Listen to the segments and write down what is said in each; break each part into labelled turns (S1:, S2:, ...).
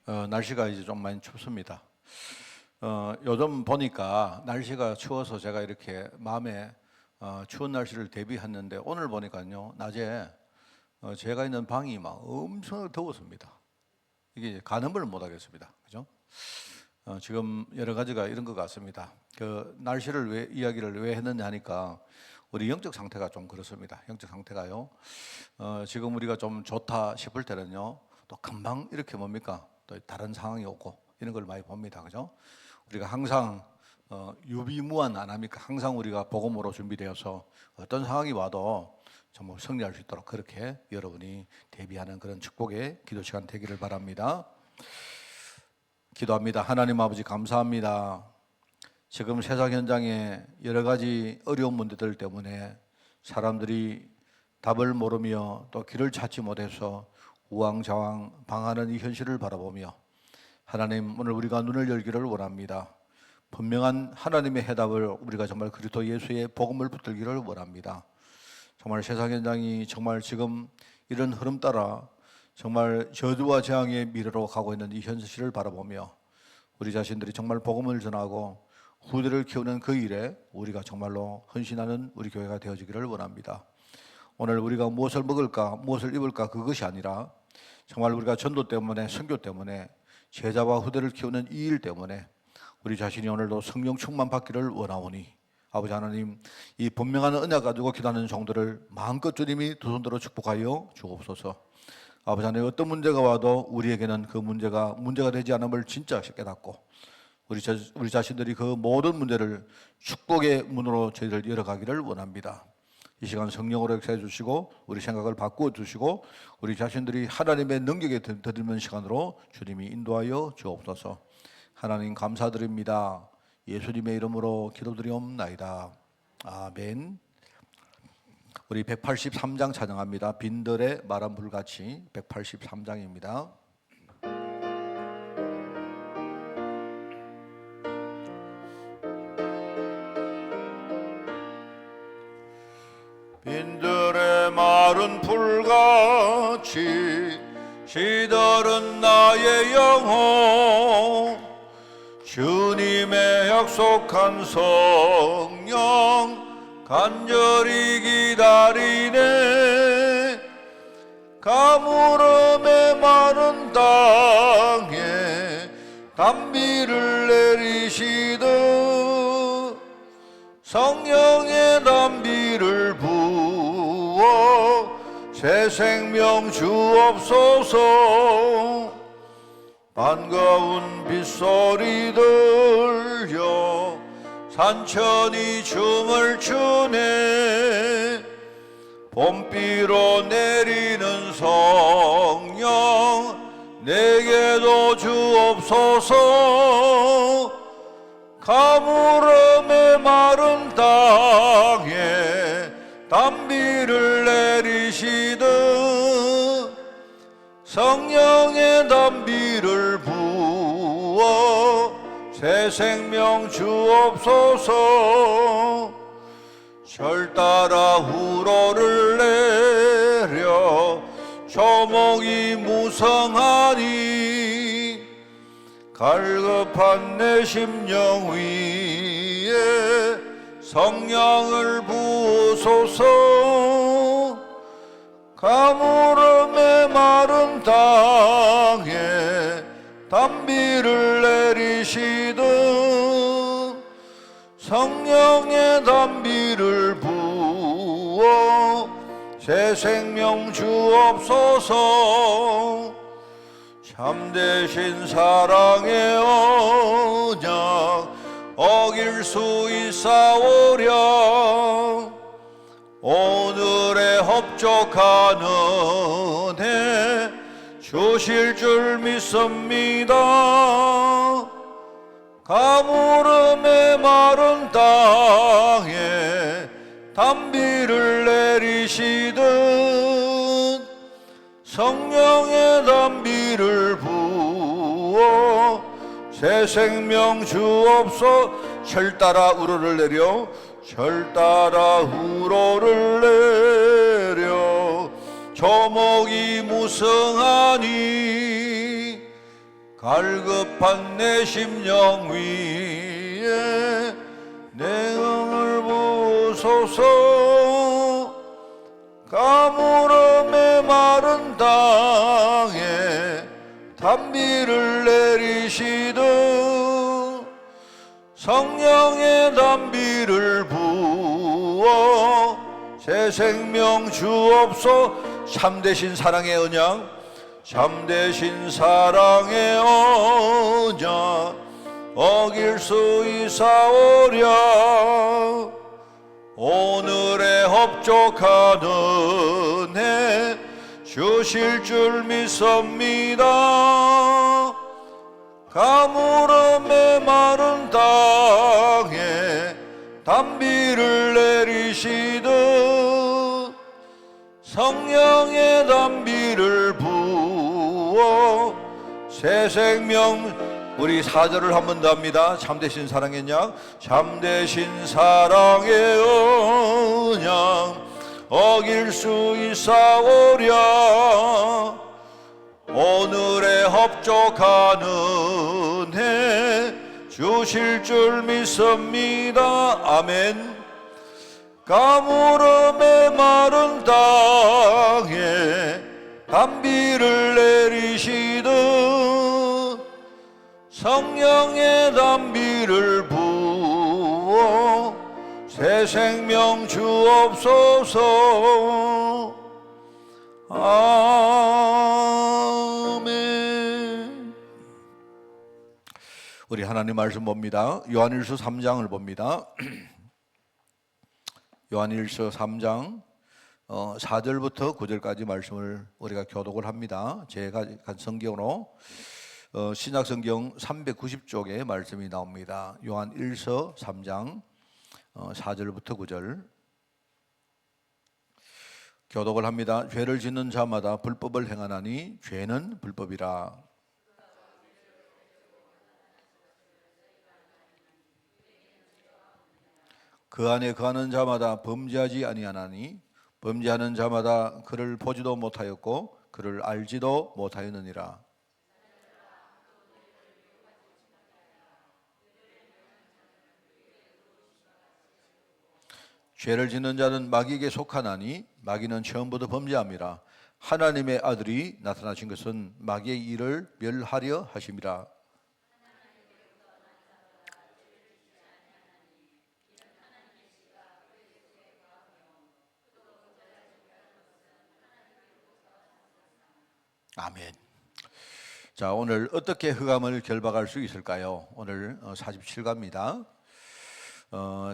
S1: 날씨가 이제 좀 많이 춥습니다. 요즘 보니까 날씨가 추워서 제가 이렇게 마음에 추운 날씨를 대비했는데 오늘 보니까요 낮에 제가 있는 방이 막 엄청 더웠습니다. 이게 가늠을 못 하겠습니다. 그죠? 지금 여러 가지가 이런 것 같습니다. 그 날씨를 이야기를 왜 했느냐 하니까 우리 영적 상태가 좀 그렇습니다. 영적 상태가요. 지금 우리가 좀 좋다 싶을 때는요 또 금방 이렇게 뭡니까 또 다른 상황이 오고 이런 걸 많이 봅니다. 그죠? 우리가 항상 유비무환 안 합니까? 항상 우리가 복음으로 준비되어서 어떤 상황이 와도 정말 승리할 수 있도록 그렇게 여러분이 대비하는 그런 축복의 기도 시간 되기를 바랍니다. 기도합니다. 하나님 아버지 감사합니다. 지금 세상 현장에 여러 가지 어려운 문제들 때문에 사람들이 답을 모르며 또 길을 찾지 못해서 우왕좌왕 방하는 이 현실을 바라보며 하나님 오늘 우리가 눈을 열기를 원합니다. 분명한 하나님의 해답을 우리가 정말 그리스도 예수의 복음을 붙들기를 원합니다. 정말 세상 현장이 정말 지금 이런 흐름 따라 정말 저주와 재앙의 미래로 가고 있는 이 현실을 바라보며 우리 자신들이 정말 복음을 전하고 후대를 키우는 그 일에 우리가 정말로 헌신하는 우리 교회가 되어지기를 원합니다. 오늘 우리가 무엇을 먹을까 무엇을 입을까 그것이 아니라 정말 우리가 전도 때문에 선교 때문에 제자와 후대를 키우는 이 일 때문에 우리 자신이 오늘도 성령 충만 받기를 원하오니 아버지 하나님 이 분명한 언약 가지고 기도하는 종들을 마음껏 주님이 두 손들어 축복하여 주옵소서. 아버지 하나님 어떤 문제가 와도 우리에게는 그 문제가 되지 않음을 진짜 깨닫고 우리 자신들이 그 모든 문제를 축복의 문으로 저희들 열어가기를 원합니다. 이 시간 성령으로 역사해 주시고 우리 생각을 바꾸어 주시고 우리 자신들이 하나님의 능력에 드리는 시간으로 주님이 인도하여 주옵소서. 하나님 감사드립니다. 예수님의 이름으로 기도드리옵나이다. 아멘. 우리 183장 찬양합니다. 빈들의 마른 불같이 183장입니다. 빈들의 마른 불같이 시들은 나의 영혼 주님의 약속한 성령 간절히 기다리네. 가물음에 마른 땅에 단비를 내리시듯 성령의 단비를 부어 새 생명 주옵소서. 반가운 빗소리 들려 산천이 춤을 추네. 봄비로 내리는 성령 내게도 주옵소서. 가물음에 마른 땅에 단비를 내리시듯 성령의 단비를 부어 새 생명 주옵소서. 절 따라 우러를 내려 조목이 무성하니 갈급한 내 심령 위에 성령을 부으소서. 가물음에 마른 땅에 단비를 내리시듯 성령의 단비를 부어 새 생명 주옵소서. 참되신 사랑의 언약 어길 수 있사오랴. 오늘의 흡족한 은혜 주실 줄 믿습니다. 가물음에 마른 땅에 단비를 내리시듯 성령의 단비를 부어 새 생명 주옵소서. 절 따라 우러를 내려 절 따라 우러를 내려 조목이 무성하니 갈급한 내 심령 위에 내응을 부으소서. 가물음에 마른 땅에 단비를 내리시듯 성령의 단비를 부어 새 생명 주옵소. 참되신 사랑의 언약, 참되신 사랑의 언약 어길 수 있사오랴. 오늘의 흡족한 은혜 주실 줄 믿습니다. 가물음에 마른 땅에 단비를 내리시듯 성령의 단비를 부어 새 생명. 우리 4절을 한 번 더 합니다. 참되신 사랑의 약, 참되신 사랑의 언약 어길 수 있사오랴. 오늘의 흡족한 은혜 주실 줄 믿습니다. 아멘. 가물음에 마른 땅에 단비를 내리시듯 성령의 단비를 부어 새 생명 주옵소서. 아멘. 우리 하나님 말씀 봅니다. 요한일서 3장을 봅니다. 요한일서 3장 4절부터 9절까지 말씀을 우리가 교독을 합니다. 제가 간 성경으로 신약성경 390쪽에 말씀이 나옵니다. 요한일서 3장 4절부터 9절 교독을 합니다. 죄를 짓는 자마다 불법을 행하나니 죄는 불법이라. 그 안에 거하는 자마다 범죄하지 아니하나니 범죄하는 자마다 그를 보지도 못하였고 그를 알지도 못하였느니라. 죄를 짓는 자는 마귀에게 속하나니 마귀는 처음부터 범죄함이라. 하나님의 아들이 나타나신 것은 마귀의 일을 멸하려 하심이라. 아멘. 자, 오늘 어떻게 흑암을 결박할 수 있을까요? 오늘 47가입니다.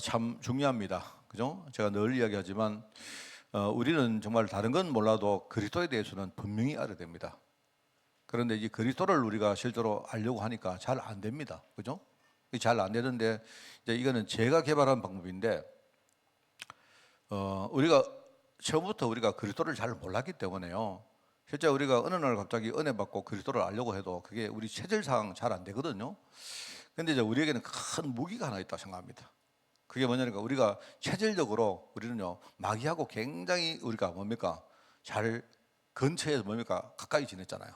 S1: 참 중요합니다. 그죠? 제가 늘 이야기하지만 우리는 정말 다른 건 몰라도 그리스도에 대해서는 분명히 알아야 됩니다. 그런데 이 그리스도를 우리가 실제로 알려고 하니까 잘 안 됩니다. 그죠? 잘 안 되는데 이제 이거는 제가 개발한 방법인데 우리가 처음부터 우리가 그리스도를 잘 몰랐기 때문에요. 실제 우리가 어느 날 갑자기 은혜 받고 그리스도를 알려고 해도 그게 우리 체질상 잘 안 되거든요. 근데 이제 우리에게는 큰 무기가 하나 있다고 생각합니다. 그게 뭐냐니까 우리가 체질적으로 우리는요 마귀하고 굉장히 우리가 뭡니까 잘 근처에서 뭡니까 가까이 지냈잖아요.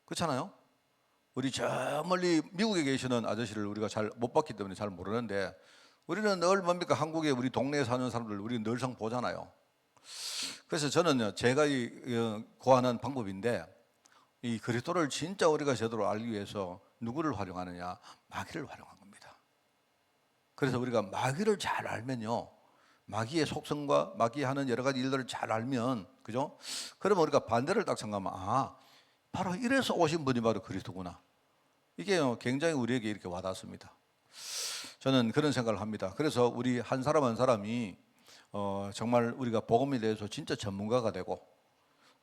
S1: 그렇잖아요. 우리 저 멀리 미국에 계시는 아저씨를 우리가 잘 못 봤기 때문에 잘 모르는데 우리는 늘 뭡니까 한국에 우리 동네에 사는 사람들 우리 늘상 보잖아요. 그래서 저는 제가 고하는 방법인데 이 그리스도를 진짜 우리가 제대로 알기 위해서 누구를 활용하느냐? 마귀를 활용한 겁니다. 그래서 우리가 마귀를 잘 알면요, 마귀의 속성과 마귀 하는 여러 가지 일들을 잘 알면, 그죠? 그러면 우리가 반대를 딱 생각하면 바로 이래서 오신 분이 바로 그리스도구나. 이게 굉장히 우리에게 이렇게 와닿습니다. 저는 그런 생각을 합니다. 그래서 우리 한 사람 한 사람이 정말 우리가 복음에 대해서 진짜 전문가가 되고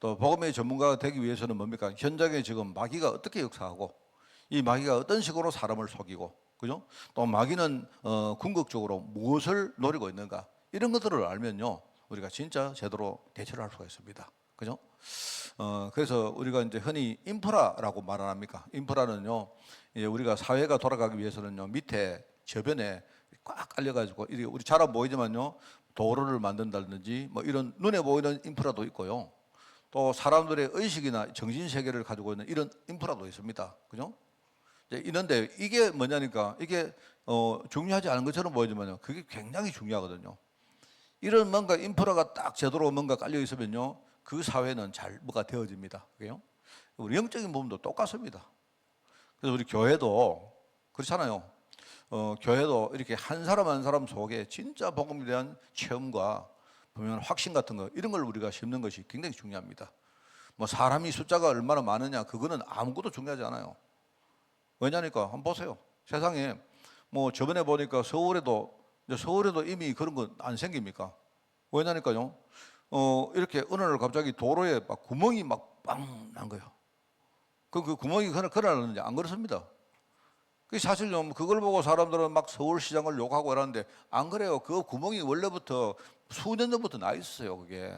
S1: 또 복음의 전문가가 되기 위해서는 뭡니까? 현장에 지금 마귀가 어떻게 역사하고 이 마귀가 어떤 식으로 사람을 속이고, 그죠? 또 마귀는 궁극적으로 무엇을 노리고 있는가 이런 것들을 알면요 우리가 진짜 제대로 대처를 할 수가 있습니다. 그죠? 그래서 우리가 이제 흔히 인프라라고 말 안 합니까? 인프라는요 우리가 사회가 돌아가기 위해서는요 밑에 저변에 꽉 깔려가지고 우리 잘 안 보이지만요 도로를 만든다든지 뭐 이런 눈에 보이는 인프라도 있고요. 또 사람들의 의식이나 정신 세계를 가지고 있는 이런 인프라도 있습니다. 그죠? 이제 이런데 이게 뭐냐니까 이게 중요하지 않은 것처럼 보이지만요. 그게 굉장히 중요하거든요. 이런 뭔가 인프라가 딱 제대로 뭔가 깔려 있으면요. 그 사회는 잘 뭐가 되어집니다. 그게요. 우리 영적인 부분도 똑같습니다. 그래서 우리 교회도 그렇잖아요. 교회도 이렇게 한 사람 한 사람 속에 진짜 복음에 대한 체험과 보면 확신 같은 거 이런 걸 우리가 심는 것이 굉장히 중요합니다. 뭐 사람이 숫자가 얼마나 많으냐 그거는 아무것도 중요하지 않아요. 왜냐니까 한번 보세요. 세상에 뭐 저번에 보니까 서울에도 이미 그런 거 안 생깁니까? 왜냐니까요. 이렇게 어느 날 갑자기 도로에 막 구멍이 막 빵 난 거예요. 그 구멍이 그러는지 안 그렇습니다. 그 사실요. 그걸 보고 사람들은 막 서울시장을 욕하고 이러는데 안 그래요. 그 구멍이 원래부터 수년 전부터 나 있었어요. 그게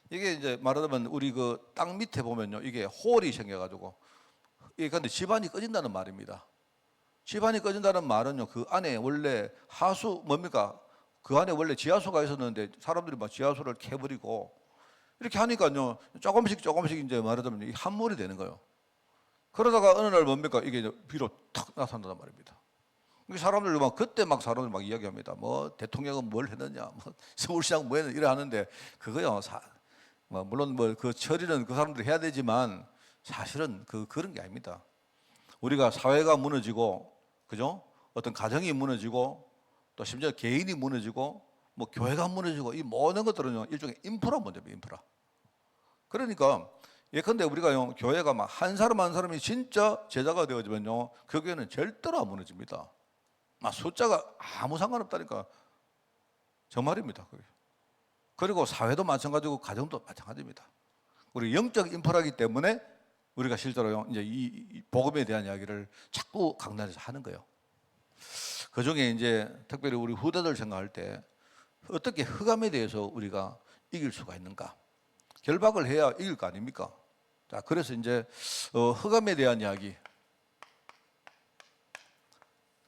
S1: 이게 이제 말하자면 우리 그 땅 밑에 보면요. 이게 홀이 생겨가지고 이게 근데 집안이 꺼진다는 말입니다. 집안이 꺼진다는 말은요. 그 안에 원래 하수 뭡니까? 그 안에 원래 지하수가 있었는데 사람들이 막 지하수를 캐버리고 이렇게 하니까요. 조금씩 이제 말하자면 이 함몰이 되는 거예요. 그러다가 어느 날 뭡니까? 이게 비로 탁 나타난단 말입니다. 사람들 막 그때 막 사람들 막 이야기합니다. 뭐 대통령은 뭘 했느냐, 뭐 서울시장 뭐 했느냐 이래 하는데 그거요. 뭐 물론 뭐 그 처리는 그 사람들이 해야 되지만 사실은 그런 게 아닙니다. 우리가 사회가 무너지고 그죠? 어떤 가정이 무너지고 또 심지어 개인이 무너지고 뭐 교회가 무너지고 이 모든 것들은요 일종의 인프라 문제입니다. 인프라. 그러니까 예컨대 우리가요 교회가 막 한 사람 한 사람이 진짜 제자가 되어지면요 그 교회는 절대로 안 무너집니다. 막 숫자가 아무 상관없다니까 정말입니다. 그리고 사회도 마찬가지고 가정도 마찬가지입니다. 우리 영적 인프라이기 때문에 우리가 실제로요 이제 이 복음에 대한 이야기를 자꾸 강단에서 하는 거예요. 그 중에 이제 특별히 우리 후대들 생각할 때 어떻게 흑암에 대해서 우리가 이길 수가 있는가? 결박을 해야 이길 거 아닙니까? 자, 그래서 이제 흑암에 대한 이야기.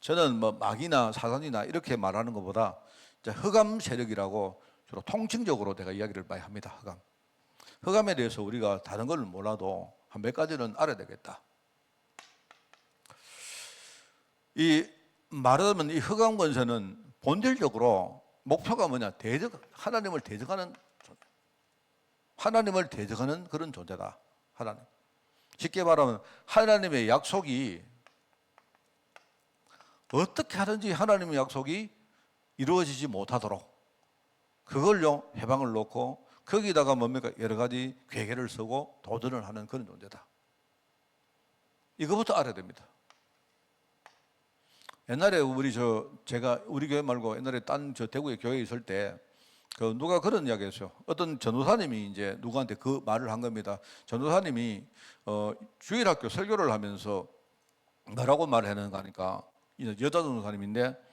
S1: 저는 뭐 마귀나 사단이나 이렇게 말하는 것보다 이제 흑암 세력이라고 주로 통칭적으로 제가 이야기를 많이 합니다. 흑암에 대해서 우리가 다른 걸 몰라도 한 몇 가지는 알아야 되겠다. 이 말하자면 이 흑암 권세는 본질적으로 목표가 뭐냐? 하나님을 대적하는 그런 존재다. 하나님. 쉽게 말하면 하나님의 약속이 어떻게 하든지 하나님의 약속이 이루어지지 못하도록 그걸요 해방을 놓고 거기다가 뭡니까 여러 가지 괴계를 쓰고 도전을 하는 그런 존재다. 이거부터 알아야 됩니다. 옛날에 제가 우리 교회 말고 옛날에 딴 대구의 교회에 있을 때 누가 그런 이야기 했어요. 어떤 전도사님이 이제 누구한테 그 말을 한 겁니다. 전도사님이 주일학교 설교를 하면서 뭐라고 말을 하는가 하니까 여자 전도사님인데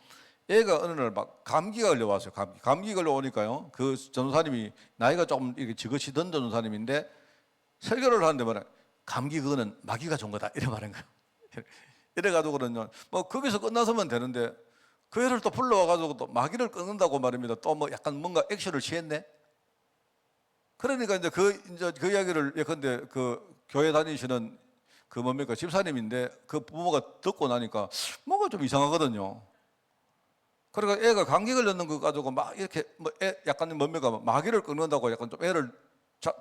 S1: 애가 어느 날 막 감기가 걸려왔어요. 감기 걸려오니까요. 그 전도사님이 나이가 조금 이렇게 지긋이던 전도사님인데 설교를 하는데 말해 감기 그거는 마귀가 준 거다 이래 말한 거예요. 이래가지고는 뭐 거기서 끝나서면 되는데 그 애를 또 불러와가지고 또 마귀를 끊는다고 말입니다. 또 뭐 약간 뭔가 액션을 취했네. 그러니까 이제 그 이야기를 예컨대 그 교회 다니시는 그 뭡니까 집사님인데 그 부모가 듣고 나니까 뭔가 좀 이상하거든요. 그러니까 애가 감기 걸렸는 거 가지고 막 이렇게 뭐 약간 뭡니까 마귀를 끊는다고 약간 좀 애를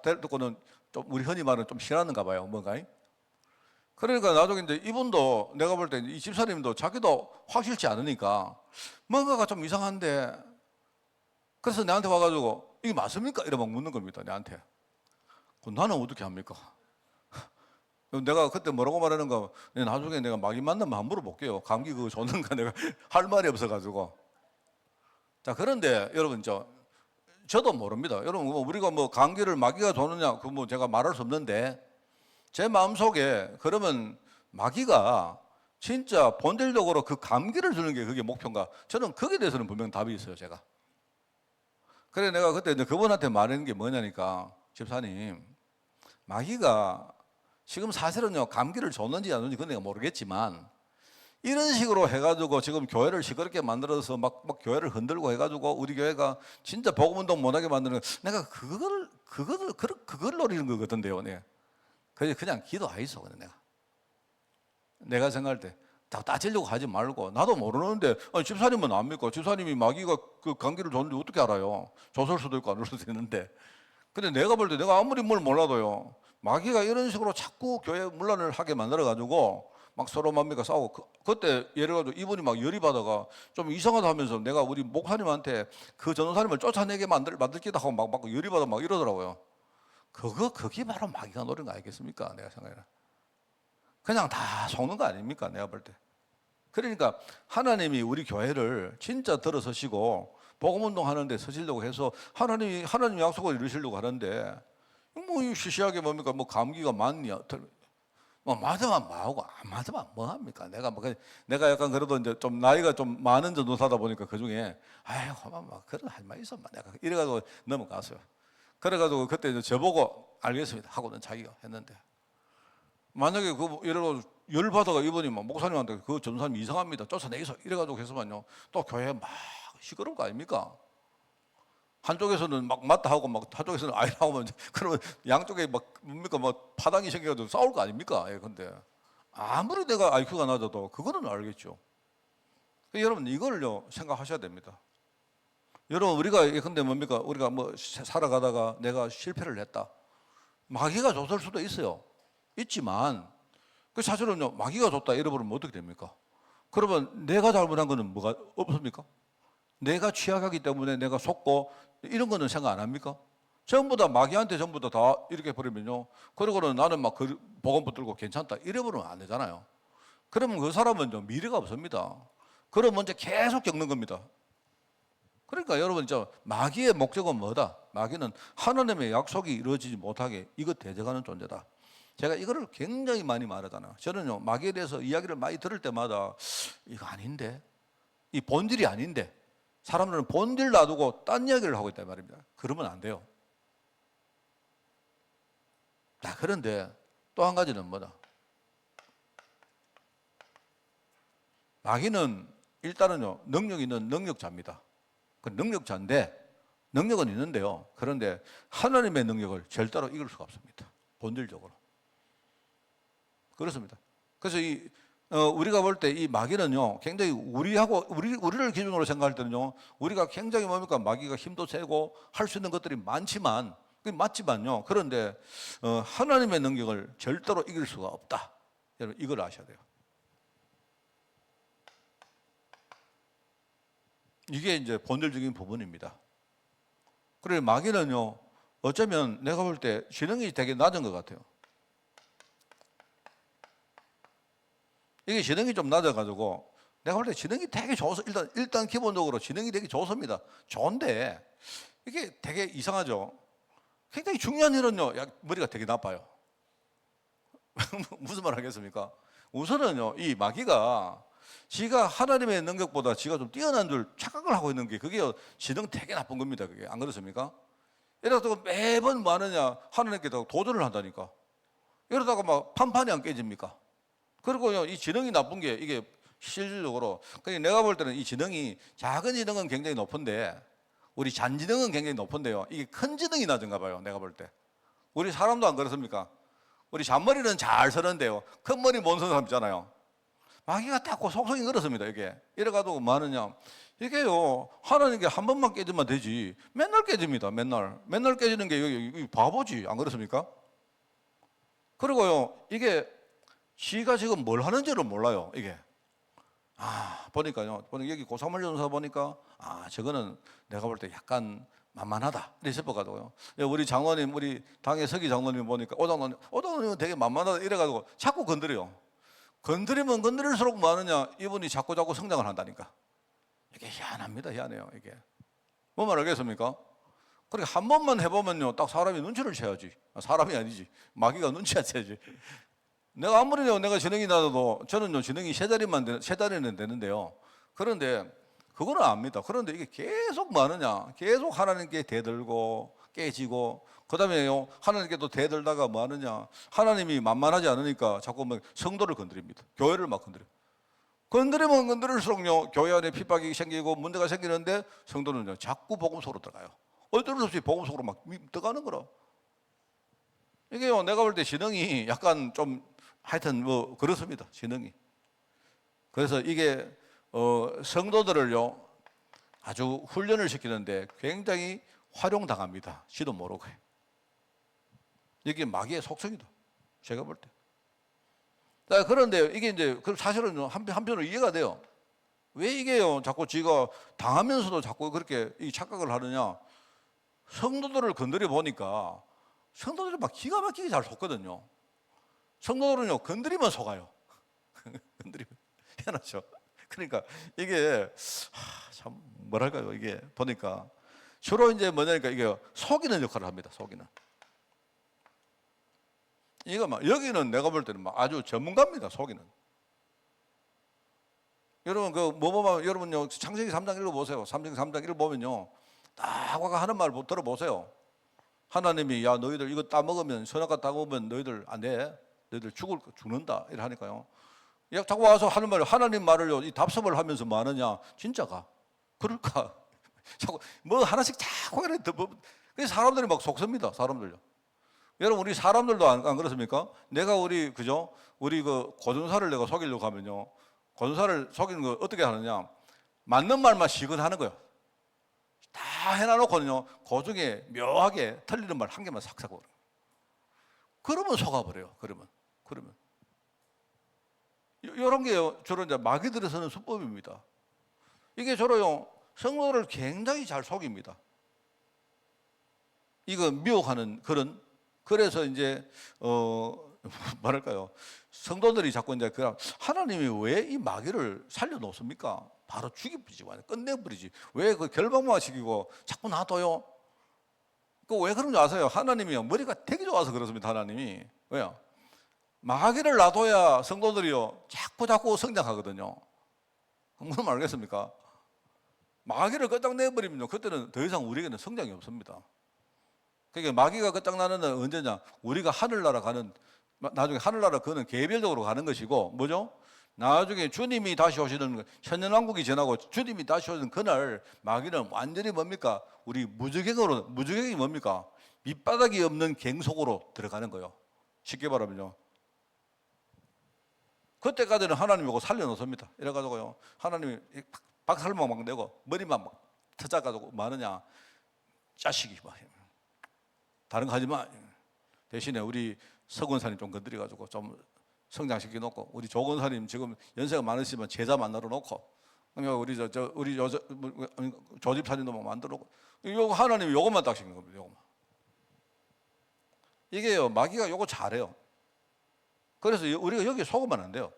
S1: 데리고는 좀 우리 흔히 말하는 좀 싫어하는가 봐요. 뭔가. 그러니까 나중에 이제 이분도 내가 볼 때 이 집사님도 자기도 확실치 않으니까 뭔가가 좀 이상한데 그래서 내한테 와가지고 이게 맞습니까? 이래 막 묻는 겁니다. 내한테. 나는 어떻게 합니까? 내가 그때 뭐라고 말하는가 나중에 내가 마귀 만나면 한번 물어볼게요. 감기 그거 좋는가 내가 할 말이 없어가지고. 자, 그런데 여러분 저도 모릅니다. 여러분 우리가 뭐 감기를 마귀가 도느냐 그 뭐 제가 말할 수 없는데 제 마음속에 그러면 마귀가 진짜 본질적으로 그 감기를 주는 게 그게 목표인가? 저는 거기에 대해서는 분명 답이 있어요, 제가. 그래 내가 그때 이제 그분한테 말하는 게 뭐냐니까 집사님 마귀가 지금 사실은요 감기를 줬는지 안 줬는지 그건 내가 모르겠지만 이런 식으로 해가지고 지금 교회를 시끄럽게 만들어서 막 교회를 흔들고 해가지고 우리 교회가 진짜 복음운동 못하게 만드는 거, 내가 그걸 노리는 거거든요. 네. 그냥 기도하이소. 내가 생각할 때 다 따지려고 하지 말고, 나도 모르는데 아니, 집사님은 압니까? 집사님이 마귀가 그 감기를 줬는데 어떻게 알아요? 줬을 수도 있고 안 줬을 수도 있는데. 근데 내가 볼 때 내가 아무리 뭘 몰라도요, 마귀가 이런 식으로 자꾸 교회 문란을 하게 만들어 가지고 막 서로 뭡니까 싸우고, 그때 예를 들어 이분이 막 열이 받아가 좀 이상하다 하면서 내가 우리 목사님한테 그 전도사님을 쫓아내게 만들기도 하고 막 열이 받아 막 이러더라고요. 그게 바로 마귀가 노린 거 아니겠습니까? 내가 생각해라. 그냥 다 속는 거 아닙니까? 내가 볼 때. 그러니까 하나님이 우리 교회를 진짜 들어서시고 복음운동 하는데 서시려고 해서 하나님 약속을 이루시려고 하는데, 뭐 시시하게 뭡니까? 뭐 감기가 많냐? 뭐 맞으면 뭐하고 안 맞으면 뭐합니까? 내가 약간 그래도 이제 좀 나이가 좀 많은 전도사다 보니까 그 중에 아이고 막 그런 할 말 있어, 내가 이래가지고 넘어갔어요. 그래가지고 그때 이제 저보고 알겠습니다 하고는 자기가 했는데, 만약에 예를 들어 열 받아가 이분이 막 목사님한테 그 전사님 이상합니다 쫓아내서 이래가지고 했으면요, 또 교회 막 시끄러울 거 아닙니까? 한쪽에서는 막 맞다 하고 막 한쪽에서는 아니라 하면 그러면 양쪽에 막 뭡니까 막 파당이 생겨가지고 싸울 거 아닙니까? 예, 근데 아무리 내가 IQ가 낮아도 그거는 알겠죠. 여러분 이걸요 생각하셔야 됩니다. 여러분 우리가 근데 뭡니까 우리가 뭐 살아가다가 내가 실패를 했다, 마귀가 줬을 수도 있지만 그 사실은요, 마귀가 줬다 잃어버리면 어떻게 됩니까? 그러면 내가 잘못한 거는 뭐가 없습니까? 내가 취약하기 때문에 내가 속고 이런 거는 생각 안 합니까? 전부 다 마귀한테 전부 다 이렇게 버리면요, 그러고는 나는 막 복음 붙들고 괜찮다 이래버리면 안 되잖아요. 그러면 그 사람은 미래가 없습니다. 그럼 먼저 계속 겪는 겁니다. 그러니까 여러분 마귀의 목적은 뭐다? 마귀는 하나님의 약속이 이루어지지 못하게 이것 대적하는 존재다. 제가 이거를 굉장히 많이 말하잖아요. 저는요, 마귀에 대해서 이야기를 많이 들을 때마다 이거 아닌데, 이 본질이 아닌데, 사람들은 본질 놔두고 딴 이야기를 하고 있단 말입니다. 그러면 안 돼요. 자, 그런데 또 한 가지는 뭐다? 마귀는 일단은요, 능력 있는 능력자입니다. 그 능력자인데, 능력은 있는데요. 그런데 하나님의 능력을 절대로 이길 수가 없습니다. 본질적으로. 그렇습니다. 그래서 우리가 볼 때 이 마귀는요, 굉장히 우리를 기준으로 생각할 때는요, 우리가 굉장히 뭡니까? 마귀가 힘도 세고 할 수 있는 것들이 많지만, 그게 맞지만요. 그런데, 하나님의 능력을 절대로 이길 수가 없다. 여러분, 이걸 아셔야 돼요. 이게 이제 본질적인 부분입니다. 그리고 마귀는요, 어쩌면 내가 볼 때 지능이 되게 낮은 것 같아요. 이게 지능이 좀 낮아가지고 내가 볼 때 지능이 되게 좋아서 일단 기본적으로 지능이 되게 좋습니다. 좋은데 이게 되게 이상하죠. 굉장히 중요한 일은요, 머리가 되게 나빠요. 무슨 말 하겠습니까? 우선은요, 이 마귀가 지가 하나님의 능력보다 지가 좀 뛰어난 줄 착각을 하고 있는 게 그게 지능 되게 나쁜 겁니다. 그게 안 그렇습니까? 이러다가 매번 뭐 하느냐, 하나님께 도전을 한다니까. 이러다가 막 판판이 안 깨집니까? 그리고요, 이 지능이 나쁜 게 이게 실질적으로, 그러니까 내가 볼 때는 이 지능이 작은 지능은 굉장히 높은데 우리 잔지능은 굉장히 높은데요, 이게 큰 지능이 낮은가 봐요. 내가 볼 때. 우리 사람도 안 그렇습니까? 우리 잔머리는 잘 서는데요, 큰 머리 못 서는 사람 있잖아요. 마귀가 딱 속성이 그렇습니다. 이게 이래가지고 뭐 하느냐, 이게요, 하나님께 한 번만 깨지면 되지 맨날 깨집니다. 맨날 깨지는 게 이게 바보지, 안 그렇습니까? 그리고요, 이게 지가 지금 뭘 하는지를 몰라요. 이게 보니까요, 여기 고사물 전사 보니까 저거는 내가 볼 때 약간 만만하다 이래 싶어가지고요. 우리 장로님, 우리 당의 서기 장로님 보니까 오장로님은 되게 만만하다 이래가지고 자꾸 건드려요. 건드리면 건드릴수록 뭐 하느냐, 이분이 자꾸 성장을 한다니까. 이게 희한합니다. 희한해요. 이게 뭐 말하겠습니까? 그러니까 한 번만 해보면요, 딱 사람이 눈치를 채야지. 사람이 아니지, 마귀가 눈치를 채야지. 내가 아무리 내가 지능이 낮아도 저는요, 지능이 세 자리는 되는데요. 그런데 그거는 압니다. 그런데 이게 계속 뭐 하느냐, 계속 하나님께 대들고 깨지고, 그 다음에요, 하나님께 또 대들다가 뭐 하느냐, 하나님이 만만하지 않으니까 자꾸 뭐 성도를 건드립니다. 교회를 막 건드려요. 건드리면 건드릴수록요 교회 안에 핍박이 생기고 문제가 생기는데 성도는요 자꾸 복음 속으로 들어가요. 어쩔 수 없이 복음 속으로 막 들어가는 거라. 이게요 내가 볼 때 지능이 약간 좀 하여튼 뭐 그렇습니다. 지능이. 그래서 이게 성도들을요 아주 훈련을 시키는데 굉장히 활용당합니다. 지도 모르고. 이게 마귀의 속성이다. 제가 볼 때. 그런데 이게 이제 사실은 한편으로 이해가 돼요. 왜 이게요 자꾸 지가 당하면서도 자꾸 그렇게 이 착각을 하느냐. 성도들을 건드려 보니까 성도들이 막 기가 막히게 잘 속거든요. 성도들은요 건드리면 속아요. 건드리면 희한하죠. 그러니까 이게 참 뭐랄까요 이게 보니까 주로 이제 뭐냐니까 이게 속이는 역할을 합니다. 속이는. 이거 막 여기는 내가 볼 때는 막 아주 전문가입니다. 속이는. 여러분 그 뭐뭐만 여러분요 창세기 3장 읽어보세요. 창세기 3장 읽어보면요 딱 와가 하는 말 들어보세요. 하나님이 야 너희들 이거 따먹으면 선악과 따먹으면 너희들 안 돼. 너희들 죽는다 이래 하니까요. 야 자꾸 와서 하는 말을 하나님 말을요 이 답습을 하면서 뭐 하느냐 진짜가 그럴까 자꾸 뭐 하나씩 자꾸 이래 그래서 사람들이 막 속습니다. 사람들요. 여러분 우리 사람들도 안 그렇습니까? 내가 우리 그죠? 우리 그 고전사를 내가 속이려고 하면요 고전사를 속이는 거 어떻게 하느냐 맞는 말만 시근하는 거예요. 다 해놔놓고는요 그 중에 묘하게 틀리는 말 한 개만 싹싹 버려요. 그러면 속아버려요. 그러면 이런 게 주로 이제 마귀들이 쓰는 수법입니다. 이게 주로요 성도를 굉장히 잘 속입니다. 이거 미혹하는 그런 그래서 이제 뭐랄까요 성도들이 자꾸 이제 그 하나님이 왜 이 마귀를 살려놓습니까? 바로 죽이버리지 끝내버리지 왜 그 결박만 시키고 자꾸 놔둬요? 그 왜 그런지 아세요? 하나님이요 머리가 되게 좋아서 그렇습니다. 하나님이 왜요? 마귀를 놔둬야 성도들이요 자꾸 성장하거든요. 무슨 알겠습니까? 마귀를 끝장내버리면요 그때는 더 이상 우리에게는 성장이 없습니다. 그러니까 마귀가 끝장나는 건 언제냐? 우리가 하늘나라 가는 나중에 하늘나라 그는 개별적으로 가는 것이고 뭐죠? 나중에 주님이 다시 오시는 천년왕국이 지나고 주님이 다시 오시는 그날 마귀는 완전히 뭡니까? 우리 무주경이 뭡니까? 밑바닥이 없는 갱 속으로 들어가는 거예요. 쉽게 말하면요. 그때까지는 하나님 보고 살려놓습니다. 이래가지고요. 하나님이 박살만 막 내고 머리만 막 터져가지고 뭐 하느냐? 자식이 막 다른 거 하지 마. 대신에 우리 서건사님 좀 건드려가지고 좀 성장시켜 놓고 우리 조건사님 지금 연세가 많으시지만 제자 만나러 놓고 우리 우리 조집사님도 막 만들어 놓고 요거 하나님이 요것만 딱 시킨 겁니다. 요것만. 이게요 마귀가 요거 잘해요. 그래서 우리가 여기에 속으면 안 돼요.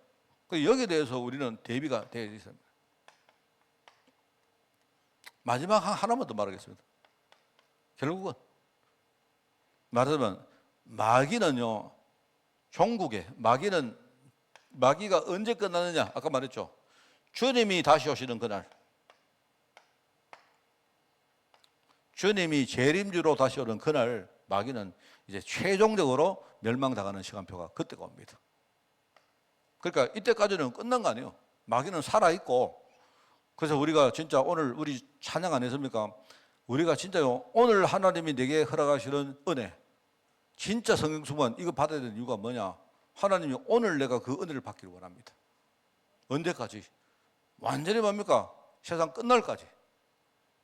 S1: 여기에 대해서 우리는 대비가 되어 있습니다. 마지막 하나만 더 말하겠습니다. 결국은 말하자면 마귀는요 종국에 마귀가 언제 끝나느냐 아까 말했죠. 주님이 다시 오시는 그날 주님이 재림주로 다시 오는 그날 마귀는 이제 최종적으로 멸망당하는 시간표가 그때가 옵니다. 그러니까 이때까지는 끝난 거 아니에요. 마귀는 살아있고 그래서 우리가 진짜 오늘 우리 찬양 안 했습니까? 우리가 진짜요 오늘 하나님이 내게 허락하시는 은혜 진짜 성경 수만 이거 받아야 되는 이유가 뭐냐? 하나님이 오늘 내가 그 은혜를 받기를 원합니다. 언제까지? 완전히 뭡니까? 세상 끝날까지.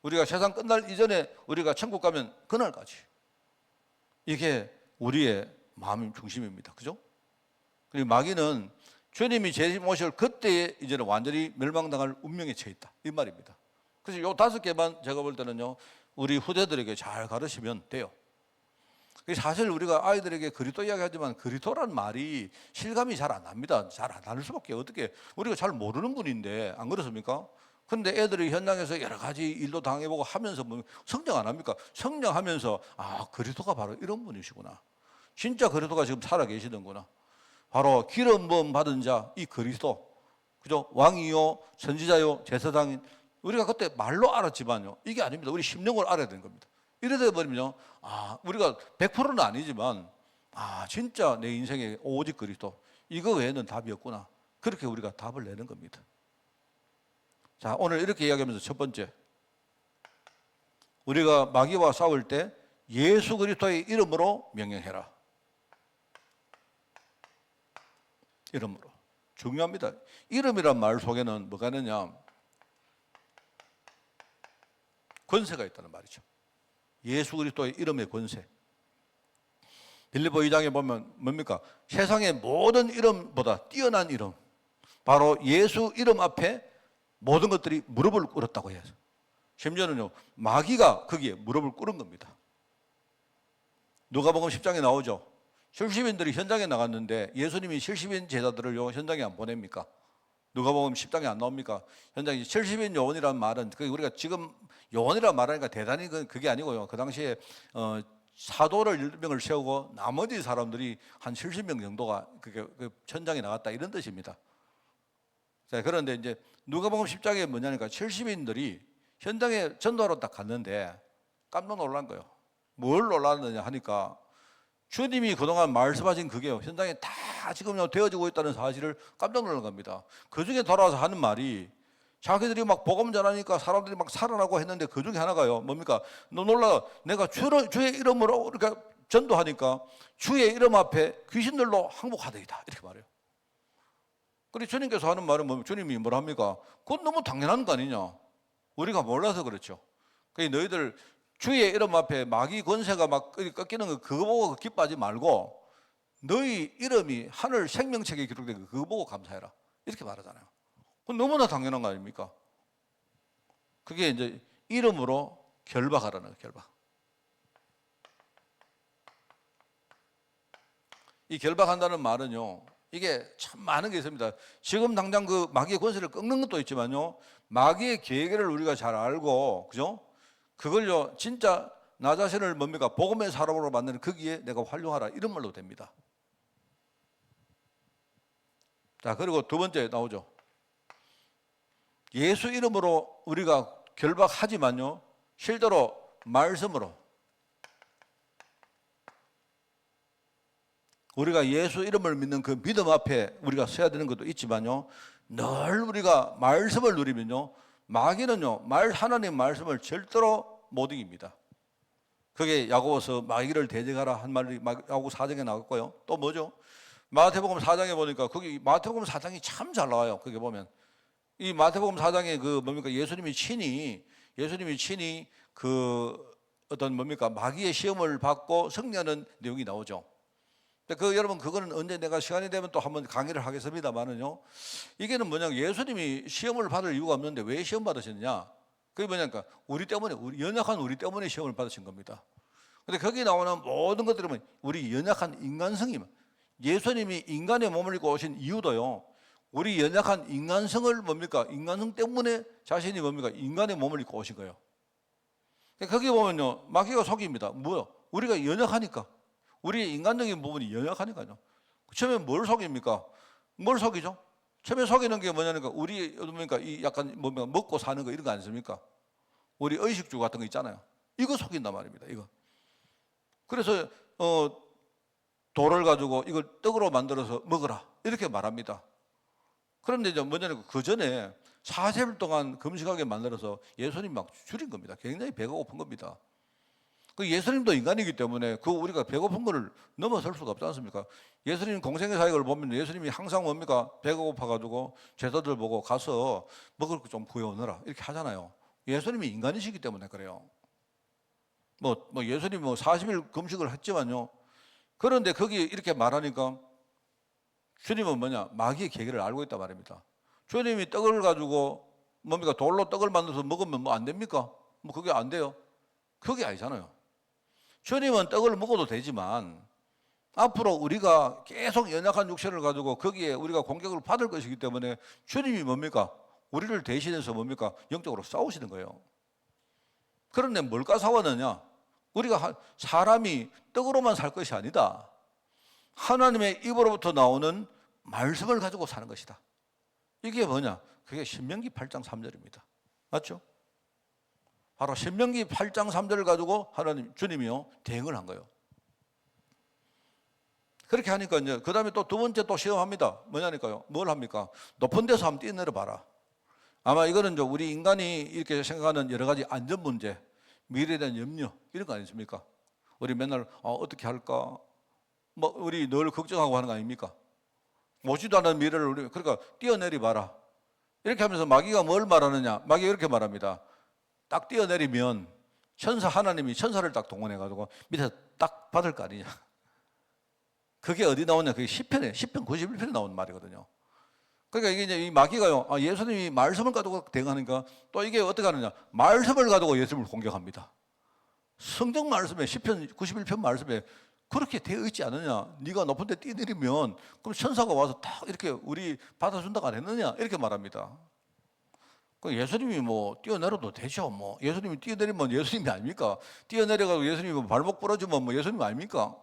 S1: 우리가 세상 끝날 이전에 우리가 천국 가면 그날까지. 이게 우리의 마음 중심입니다. 그죠? 그리고 마귀는 주님이 재림 오실 그때에 이제는 완전히 멸망당할 운명에 처해 있다. 이 말입니다. 그래서 요 5개만 제가 볼 때는요, 우리 후대들에게 잘 가르치면 돼요. 사실 우리가 아이들에게 그리스도 이야기하지만 그리스도란 말이 실감이 잘 안 납니다. 잘 안 나는 수밖에 어떻게 우리가 잘 모르는 분인데 안 그렇습니까? 근데 애들이 현장에서 여러 가지 일도 당해보고 하면서 뭐 성장 안 합니까? 성장하면서 아 그리스도가 바로 이런 분이시구나. 진짜 그리스도가 지금 살아 계시는구나. 바로 기름 부음 받은 자 이 그리스도 그죠? 왕이요 선지자요 제사장인 우리가 그때 말로 알았지만요 이게 아닙니다. 우리 심령으로 알아야 되는 겁니다. 이래 돼버리면요 아 우리가 100%는 아니지만 아 진짜 내 인생에 오직 그리스도 이거 외에는 답이 없구나. 그렇게 우리가 답을 내는 겁니다. 자, 오늘 이렇게 이야기하면서 첫 번째, 우리가 마귀와 싸울 때 예수 그리스도의 이름으로 명령해라. 이름으로. 중요합니다. 이름이란 말 속에는 뭐가 있느냐? 권세가 있다는 말이죠. 예수 그리스도의 이름의 권세. 빌립보 2장에 보면 뭡니까? 세상의 모든 이름보다 뛰어난 이름, 바로 예수 이름 앞에 모든 것들이 무릎을 꿇었다고 해요. 심지어는요, 마귀가 거기에 무릎을 꿇은 겁니다. 누가복음 10장에 나오죠. 실시민들이 현장에 나갔는데 예수님이 실시민 제자들을요 현장에 안 보냅니까? 누가복음 10장에 안 나옵니까? 현장에 실시민 요원이라는 말은 우리가 지금 요원이라고 말하니까 대단히 그게 아니고요. 그 당시에 사도를 10명을 세우고 나머지 사람들이 한 70명 정도가 그 현장에 나갔다 이런 뜻입니다. 자, 그런데 이제 누가복음 10장에 뭐냐니까 70인들이 현장에 전도하러 딱 갔는데 깜짝 놀란 거예요. 뭘 놀랐느냐 하니까 주님이 그동안 말씀하신 그게 현장에 다 지금 되어지고 있다는 사실을 깜짝 놀란 겁니다. 그 중에 돌아와서 하는 말이 자기들이 막 복음 전하니까 사람들이 막 살아나고 했는데 그 중에 하나가요. 뭡니까? 너 놀라. 내가 주의 이름으로 이렇게 전도하니까 주의 이름 앞에 귀신들로 항복하더이다. 이렇게 말해요. 그리고 주님께서 하는 말은 뭐 주님이 뭐라 합니까? 그건 너무 당연한 거 아니냐? 우리가 몰라서 그렇죠. 그러니까 너희들 주의 이름 앞에 마귀 권세가 막 꺾이는 거 그거 보고 기뻐하지 말고 너희 이름이 하늘 생명책에 기록된 거 그거 보고 감사해라. 이렇게 말하잖아요. 그건 너무나 당연한 거 아닙니까? 그게 이제 이름으로 결박하라는 거예요. 결박. 이 결박한다는 말은요, 이게 참 많은 게 있습니다. 지금 당장 그 마귀의 권세를 꺾는 것도 있지만요, 마귀의 계획을 우리가 잘 알고, 그죠? 그걸요, 진짜 나 자신을 뭡니까? 복음의 사람으로 만드는 거기에 내가 활용하라. 이런 말로 됩니다. 자, 그리고 두 번째 나오죠. 예수 이름으로 우리가 결박하지만요, 실제로 말씀으로. 우리가 예수 이름을 믿는 그 믿음 앞에 우리가 서야 되는 것도 있지만요, 늘 우리가 말씀을 누리면요, 마귀는요, 하나님 말씀을 절대로 못 이깁니다. 그게 야고보서 마귀를 대적하라 한 말이 야고보 4장에 나왔고요. 또 뭐죠? 마태복음 4장에 보니까 거기 마태복음 4장이 참 잘 나와요. 거기 보면 이 마태복음 4장에 그 뭡니까? 예수님이 친히 그 어떤 뭡니까? 마귀의 시험을 받고 승리하는 내용이 나오죠. 여러분 그거는 언제 내가 시간이 되면 또 한번 강의를 하겠습니다만은요. 이게는 뭐냐? 예수님이 시험을 받을 이유가 없는데 왜 시험 받으셨느냐? 그게 뭐냐니까 연약한 우리 때문에 시험을 받으신 겁니다. 근데 거기 나오는 모든 것들은 우리 연약한 인간성이, 예수님이 인간의 몸을 입고 오신 이유도요, 우리 연약한 인간성을 뭡니까? 인간성 때문에 자신이 뭡니까? 인간의 몸을 입고 오신 거예요. 거기 보면요, 마귀가 속입니다. 뭐요? 우리가 연약하니까. 우리의 인간적인 부분이 연약하니까요. 처음에 뭘 속입니까? 뭘 속이죠? 처음에 속이는 게 뭐냐니까 우리 뭡니까? 이 약간 뭡니까? 먹고 사는 거 이런 거 아닙니까? 우리 의식주 같은 거 있잖아요. 이거 속인단 말입니다. 이거. 그래서 돌을 가지고 이걸 떡으로 만들어서 먹어라 이렇게 말합니다. 그런데 이제 뭐냐니까 그 전에 40일 동안 금식하게 만들어서 예수님 막 줄인 겁니다. 굉장히 배가 고픈 겁니다. 그 예수님도 인간이기 때문에 그 우리가 배고픈 거를 넘어설 수가 없지 않습니까? 예수님 공생의 사역을 보면 예수님이 항상 뭡니까? 배가 고파가지고 제자들 보고 가서 먹을 거 좀 구해오너라 이렇게 하잖아요. 예수님이 인간이시기 때문에 그래요. 예수님이 40일 금식을 했지만요. 그런데 거기 이렇게 말하니까 주님은 뭐냐? 마귀의 계획을 알고 있단 말입니다. 주님이 떡을 가지고 뭡니까? 돌로 떡을 만들어서 먹으면 뭐 안 됩니까? 그게 안 돼요. 그게 아니잖아요. 주님은 떡을 먹어도 되지만 앞으로 우리가 계속 연약한 육체를 가지고 거기에 우리가 공격을 받을 것이기 때문에 주님이 뭡니까? 우리를 대신해서 뭡니까? 영적으로 싸우시는 거예요. 그런데 뭘까 싸웠느냐? 우리가 사람이 떡으로만 살 것이 아니다. 하나님의 입으로부터 나오는 말씀을 가지고 사는 것이다. 이게 뭐냐? 그게 신명기 8장 3절입니다. 맞죠? 바로 신명기 8장 3절을 가지고 주님이요 대응을 한 거예요. 그렇게 하니까 이제 그 다음에 또 두 번째 또 시험합니다. 뭐냐니까요? 뭘 합니까? 높은 데서 한번 뛰어내려 봐라. 아마 이거는 좀 우리 인간이 이렇게 생각하는 여러 가지 안전 문제, 미래에 대한 염려 이런 거 아니십니까? 우리 맨날 어떻게 할까? 뭐 우리 늘 걱정하고 하는 거 아닙니까? 오지도 않은 미래를 우리 그러니까 뛰어내리 봐라. 이렇게 하면서 마귀가 뭘 말하느냐? 마귀가 이렇게 말합니다. 딱 뛰어내리면 하나님이 천사를 딱 동원해 가지고 밑에서 딱 받을 거 아니냐? 그게 어디 나오냐? 그게 시편 91편에 나온 말이거든요. 그러니까 이게 이제 이 마귀가요, 예수님이 말씀을 가지고 대응하니까 또 이게 어떻게 하느냐? 말씀을 가지고 예수님을 공격합니다. 성경 말씀에 시편 91편 말씀에 그렇게 되어 있지 않느냐? 네가 높은 데 뛰내리면 그럼 천사가 와서 딱 이렇게 우리 받아준다고 안 했느냐? 이렇게 말합니다. 그 예수님이 뭐 뛰어내려도 되죠. 뭐 예수님이 뛰어내리면 예수님이 아닙니까? 뛰어내려가지고 예수님이 발목 부러지면 뭐 예수님 아닙니까?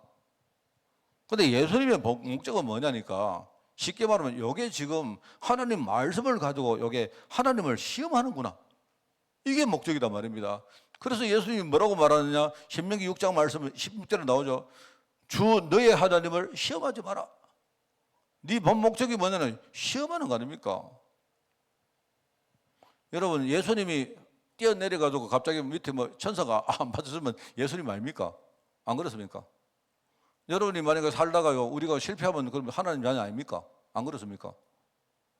S1: 근데 예수님의 목적은 뭐냐니까 쉽게 말하면 이게 지금 하나님 말씀을 가지고 이게 하나님을 시험하는구나. 이게 목적이다 말입니다. 그래서 예수님이 뭐라고 말하느냐? 신명기 6장 말씀 16절에 나오죠. 주 너의 하나님을 시험하지 마라. 네 본 목적이 뭐냐면 시험하는 거 아닙니까? 여러분 예수님이 뛰어내려가지고 갑자기 밑에 뭐 천사가 안 받았으면 예수님 아닙니까? 안 그렇습니까? 여러분이 만약에 살다가요 우리가 실패하면 그럼 하나님 자녀 아닙니까? 안 그렇습니까?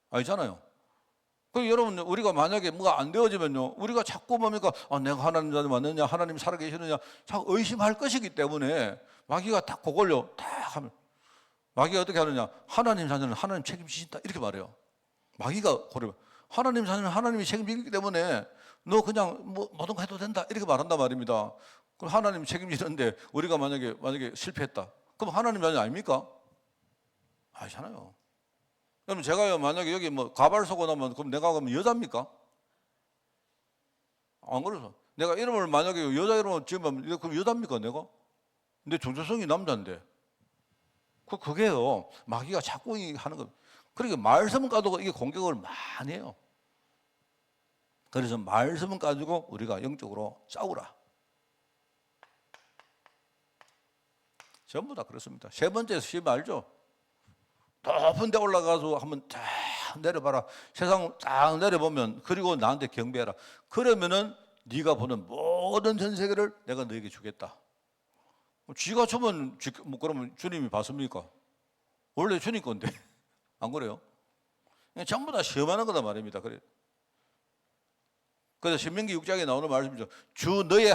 S1: 아니잖아요. 그 여러분 우리가 만약에 뭐가 안 되어지면요 우리가 자꾸 뭡니까? 내가 하나님 자녀 맞느냐? 하나님 살아계시느냐? 자꾸 의심할 것이기 때문에 마귀가 딱 그걸요 딱 하면 마귀가 어떻게 하느냐? 하나님 자녀는 하나님 책임지신다 이렇게 말해요. 마귀가 그러면 하나님 자녀는 하나님이 책임지기 때문에 너 그냥 뭐 뭐든 해도 된다 이렇게 말한단 말입니다. 그럼 하나님 책임지는데 우리가 만약에 실패했다. 그럼 하나님 자녀 아닙니까? 아니잖아요. 그럼 제가요 만약에 여기 뭐 가발 쓰고 나면 그럼 내가 그러면 여자입니까? 안 그래서 내가 이름을 만약에 여자 이름을 지으면 그럼 여자입니까 내가? 근데 정체성이 남자인데 그게요 마귀가 자꾸 하는 거. 그러니까 말씀 가지고 이게 공격을 많이 해요. 그래서 말씀 가지고 우리가 영적으로 싸우라. 전부 다 그렇습니다. 세 번째 시험 알죠? 높은 데 올라가서 한번 딱 내려봐라. 세상 딱 내려보면 그리고 나한테 경배해라. 그러면은 네가 보는 모든 전 세계를 내가 너에게 주겠다. 쥐가 주면 뭐 그러면 주님이 받습니까? 원래 주님 건데 안 그래요? 전부 다 시험하는 거다 말입니다. 그래서 신명기 6장에 나오는 말씀이죠. 주 너의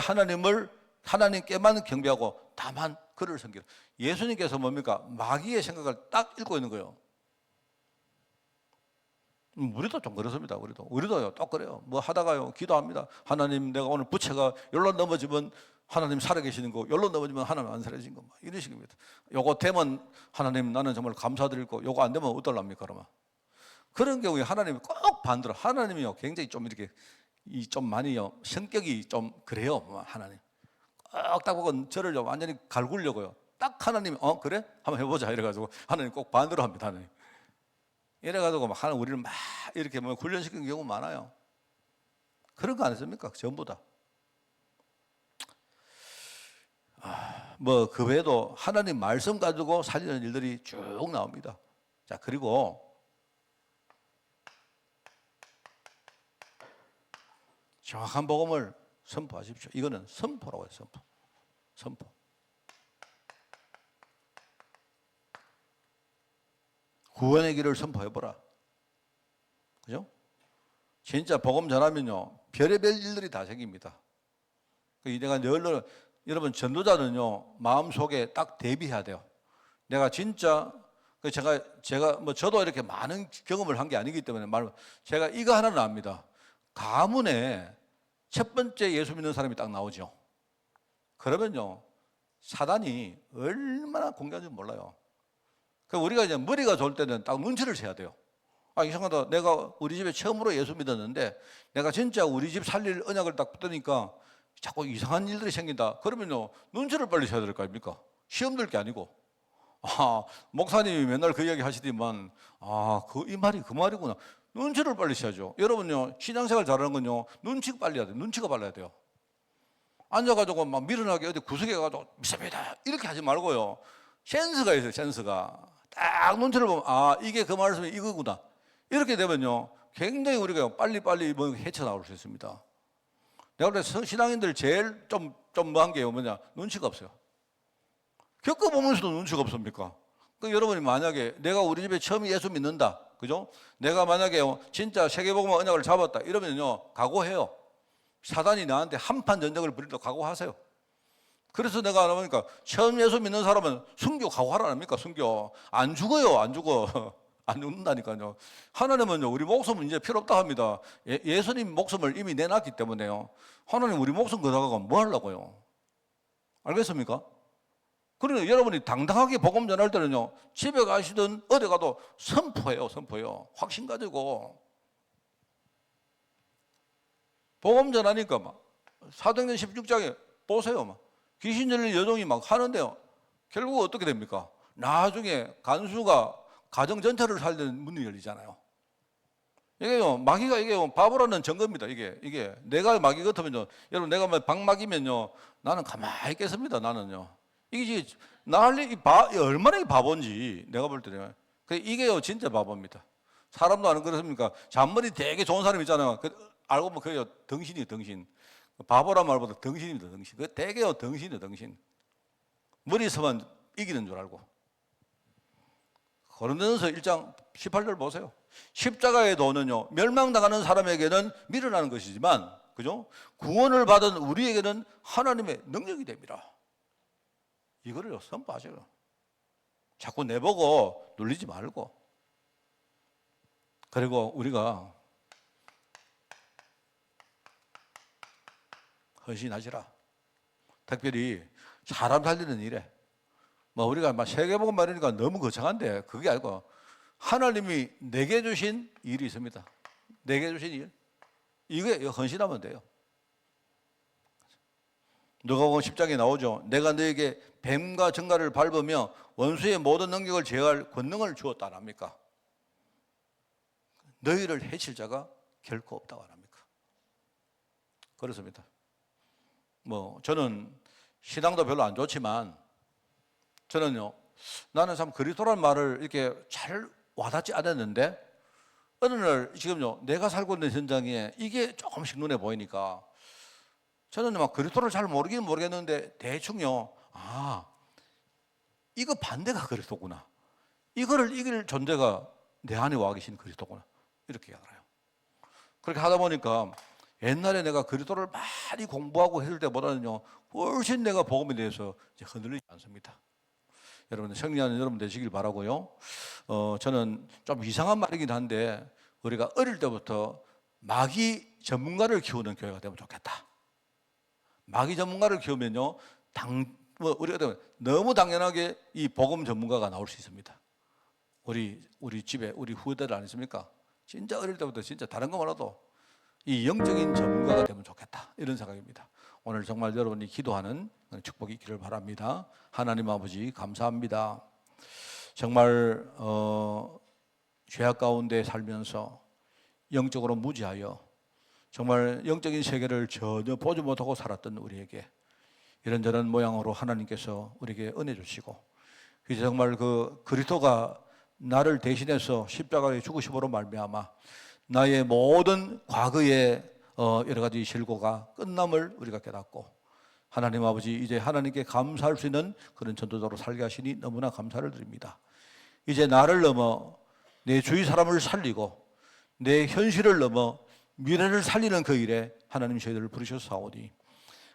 S1: 하나님께만 경배하고 다만 그를 섬기라. 예수님께서 뭡니까? 마귀의 생각을 딱 읽고 있는 거예요. 우리도 좀 그렇습니다. 우리도요, 또 그래요. 뭐 하다가요, 기도합니다. 하나님, 내가 오늘 부채가 열로 넘어지면 하나님 살아계시는 거, 열로 넘어지면 하나님 안 살아계신 거, 이런 식입니다. 요거 되면 하나님 나는 정말 감사드리고, 요거 안 되면 어떨랍니까, 그러면? 그런 경우에 하나님이 꼭 반대로, 하나님이요, 굉장히 좀 이렇게, 좀 많이요, 성격이 좀 그래요, 하나님. 꼭 딱 보고 저를 완전히 갈구려고요. 딱 하나님이, 그래? 한번 해보자. 이래가지고 하나님 꼭 반대로 합니다, 하나님. 이래가지고 막 하나님 우리를 막 이렇게 뭐 훈련시키는 경우 많아요. 그런 거 아니십니까? 전부 다. 뭐 그 외에도 하나님 말씀 가지고 살리는 일들이 쭉 나옵니다. 자, 그리고 정확한 복음을 선포하십시오. 이거는 선포라고 해요. 선포. 구원의 길을 선포해보라. 그죠? 진짜 복음 전하면요, 별의별 일들이 다 생깁니다. 내가 늘, 여러분, 전도자는요, 마음속에 딱 대비해야 돼요. 내가 진짜, 제가 뭐 저도 이렇게 많은 경험을 한 게 아니기 때문에 제가 이거 하나는 압니다. 가문에 첫 번째 예수 믿는 사람이 딱 나오죠. 그러면요, 사단이 얼마나 공격하는지 몰라요. 우리가 이제 머리가 좋을 때는 딱 눈치를 채야 돼요. 이상하다. 내가 우리 집에 처음으로 예수 믿었는데 내가 진짜 우리 집 살릴 언약을 딱 붙으니까 자꾸 이상한 일들이 생긴다. 그러면요, 눈치를 빨리 채야 될 거 아닙니까? 시험 들 게 아니고. 목사님이 맨날 그 이야기 하시더만, 이 말이 그 말이구나. 눈치를 빨리 채야죠. 여러분요, 신앙생활 잘하는 건요, 눈치가 빨리 해야 돼요. 눈치가 빨라야 돼요. 앉아가지고 막 미련하게 어디 구석에 가가지고 믿습니다. 이렇게 하지 말고요. 센스가 있어요, 센스가. 딱 눈치를 보면, 이게 그 말씀이 이거구나. 이렇게 되면요, 굉장히 우리가 빨리빨리 뭐 헤쳐나올 수 있습니다. 내가 볼 때 신앙인들 제일 좀 뭐한 게 뭐냐, 눈치가 없어요. 겪어보면서도 눈치가 없습니까? 그 여러분이 만약에 내가 우리 집에 처음 예수 믿는다, 그죠? 내가 만약에 진짜 세계복음 언약을 잡았다 이러면요, 각오해요. 사단이 나한테 한판 전쟁을 벌이려고 각오하세요. 그래서 내가 안 하니까 처음 예수 믿는 사람은 순교 각오하라 합니까? 순교 안 죽어요, 안 죽어. 안 죽는다니까요. 하나님은요, 우리 목숨은 이제 필요 없다 합니다. 예수님 목숨을 이미 내놨기 때문에요. 하나님 우리 목숨 거다가 뭐 하려고요? 알겠습니까? 그러니까 여러분이 당당하게 복음 전할 때는요, 집에 가시든 어디 가도 선포해요. 확신 가지고. 복음 전하니까 막 사도행전 16장에 보세요. 막 귀신 들린 여종이 막 하는데요, 결국 어떻게 됩니까? 나중에 간수가 가정 전체를 살리는 문이 열리잖아요. 이게요, 마귀가 이게 바보라는 증거입니다. 이게 내가 마귀 같으면요, 여러분 내가 방마귀면요, 나는 가만히 있겠습니다. 나는요. 이게 얼마나 바본지 내가 볼 때는. 이게요, 진짜 바보입니다. 사람도 아는 그렇습니까? 잔머리 되게 좋은 사람 있잖아요. 알고 보면 그게요, 덩신이에요, 덩신. 바보란 말보다 덩신입니다, 덩신. 그 되게요, 덩신이에요, 덩신. 머리서만 이기는 줄 알고. 고린도전서 1장 18절 보세요. 십자가의 도는요, 멸망당하는 사람에게는 미련한 것이지만, 그죠? 구원을 받은 우리에게는 하나님의 능력이 됩니다. 이거를 선포하셔요. 자꾸 내보고 놀리지 말고. 그리고 우리가 헌신하시라. 특별히 사람 살리는 일에. 우리가 세계복음 말이니까 너무 거창한데 그게 아니고 하나님이 내게 주신 일이 있습니다. 내게 주신 일. 이게 헌신하면 돼요. 누가복음 10장에 나오죠. 내가 너에게 뱀과 정갈을 밟으며 원수의 모든 능력을 제어할 권능을 주었다 안 합니까? 너희를 해칠 자가 결코 없다고 안 합니까? 그렇습니다. 저는 신앙도 별로 안 좋지만 저는요, 나는 참 그리스도라는 말을 이렇게 잘 와닿지 않았는데 어느 날 지금요, 내가 살고 있는 현장에 이게 조금씩 눈에 보이니까 저는 막 그리스도를 잘 모르긴 모르겠는데 대충요, 이거 반대가 그리스도구나. 이거를 이길 존재가 내 안에 와 계신 그리스도구나. 이렇게 알아요. 그렇게 하다 보니까 옛날에 내가 그리스도를 많이 공부하고 했을 때보다는요, 훨씬 내가 복음에 대해서 이제 흔들리지 않습니다. 여러분, 승리하는 여러분 되시길 바라고요. 저는 좀 이상한 말이긴 한데 우리가 어릴 때부터 마귀 전문가를 키우는 교회가 되면 좋겠다. 마귀 전문가를 키우면요, 우리가 너무 당연하게 이 복음 전문가가 나올 수 있습니다. 우리 집에 우리 후대들 아니십니까? 진짜 어릴 때부터 진짜 다른 거 몰라도 이 영적인 전문가가 되면 좋겠다, 이런 생각입니다. 오늘 정말 여러분이 기도하는 축복이 있기를 바랍니다. 하나님 아버지 감사합니다. 정말 죄악 가운데 살면서 영적으로 무지하여 정말 영적인 세계를 전혀 보지 못하고 살았던 우리에게 이런저런 모양으로 하나님께서 우리에게 은혜 주시고, 이제 정말 그 그리스도가 나를 대신해서 십자가에 죽으심으로 말미암아 나의 모든 과거의 여러 가지 실고가 끝남을 우리가 깨닫고, 하나님 아버지 이제 하나님께 감사할 수 있는 그런 전도자로 살게 하시니 너무나 감사를 드립니다. 이제 나를 넘어 내 주위 사람을 살리고 내 현실을 넘어 미래를 살리는 그 일에 하나님 저희들을 부르셔서 사오니,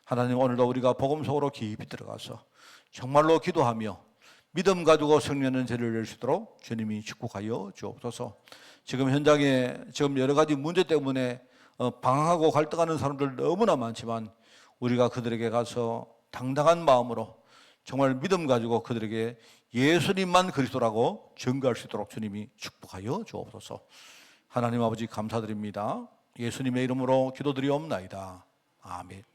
S1: 하나님 오늘도 우리가 복음 속으로 깊이 들어가서 정말로 기도하며 믿음 가지고 승리하는 죄를 낼 수 있도록 주님이 축복하여 주옵소서. 지금 현장에 지금 여러 가지 문제 때문에 방황하고 갈등하는 사람들 너무나 많지만 우리가 그들에게 가서 당당한 마음으로 정말 믿음 가지고 그들에게 예수님만 그리스도라고 증거할 수 있도록 주님이 축복하여 주옵소서. 하나님 아버지 감사드립니다. 예수님의 이름으로 기도드리옵나이다. 아멘.